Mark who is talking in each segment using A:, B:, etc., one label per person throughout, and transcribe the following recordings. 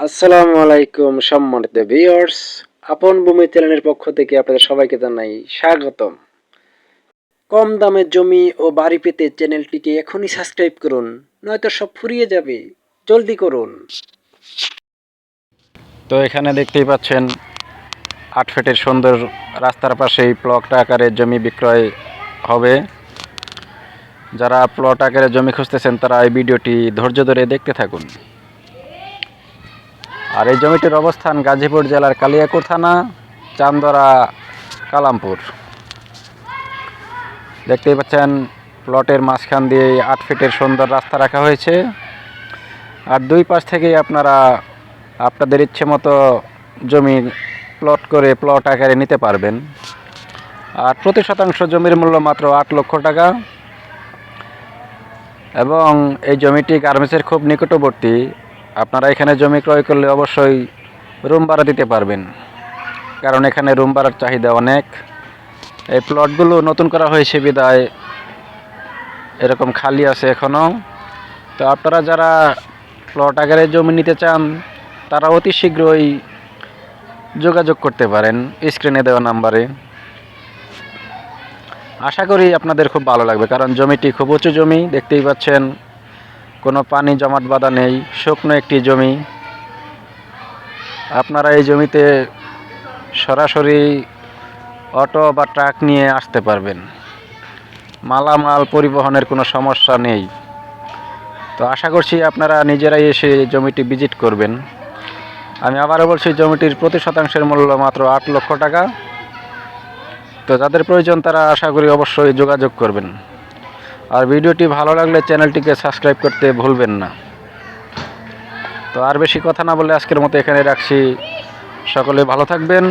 A: আসসালামু আলাইকুম সম্মানিত ভিউয়ার্স, আপন ভূমি চ্যানেলের পক্ষ থেকে আপনাদের সবাইকে জানাই স্বাগতম। কম দামে জমি ও বাড়ি পেতে চ্যানেলটিকে এখনই সাবস্ক্রাইব করুন, নয়তো সব ফুরিয়ে যাবে। জলদি করুন।
B: তো এখানে দেখতেই পাচ্ছেন ৮ ফিটের সুন্দর রাস্তার পাশেই প্লট আকারে জমি বিক্রয় হবে। যারা প্লট আকারে জমি খুঁজতেছেন তারা এই ভিডিওটি ধৈর্য ধরে দেখতে থাকুন। আর এই জমিটির অবস্থান গাজীপুর জেলার কালিয়াকৈর থানা, চান্দরা, কালামপুর। দেখতেই পাচ্ছেন প্লটের মাঝখান দিয়ে ৮ ফিটের সুন্দর রাস্তা রাখা হয়েছে। আর দুই পাশ থেকেই আপনারা আপনাদের ইচ্ছে মতো জমি প্লট করে প্লট আকারে নিতে পারবেন। আর প্রতি শতাংশ জমির মূল্য মাত্র ৮ লক্ষ টাকা। এবং এই জমিটি গার্মেন্টসের খুব নিকটবর্তী। আপনারা এখানে জমি ক্রয় করলে অবশ্যই রুম ভাড়া দিতে পারবেন, কারণ এখানে রুম ভাড়ার চাহিদা অনেক। এই প্লটগুলো নতুন করা হয়েছে বিদায় এরকম খালি আছে এখনও। তো আপনারা যারা প্লট আকারে জমি নিতে চান তারা অতি শীঘ্রই যোগাযোগ করতে পারেন স্ক্রিনে দেওয়া নাম্বারে। আশা করি আপনাদের খুব ভালো লাগবে, কারণ জমিটি খুব উঁচু জমি। দেখতেই পাচ্ছেন কোনো পানি জমাট বাঁধা নেই, শুকনো একটি জমি। আপনারা এই জমিতে সরাসরি অটো বা ট্রাক নিয়ে আসতে পারবেন, মালামাল পরিবহনের কোনো সমস্যা নেই। তো আশা করছি আপনারা নিজেরাই এসে জমিটি ভিজিট করবেন। আমি আবারও বলছি, জমিটির প্রতি শতাংশের মূল্য মাত্র ৮ লক্ষ টাকা। তো যাদের প্রয়োজন তারা আশা করি অবশ্যই যোগাযোগ করবেন। আর ভিডিওটি ভালো লাগলে চ্যানেলটিকে সাবস্ক্রাইব করতে ভুলবেন না। তো আর বেশি কথা না বলে আজকের মতো এখানে রাখছি। সকলে ভালো থাকবেন,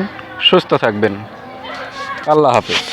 B: সুস্থ থাকবেন। আল্লাহ হাফেজ।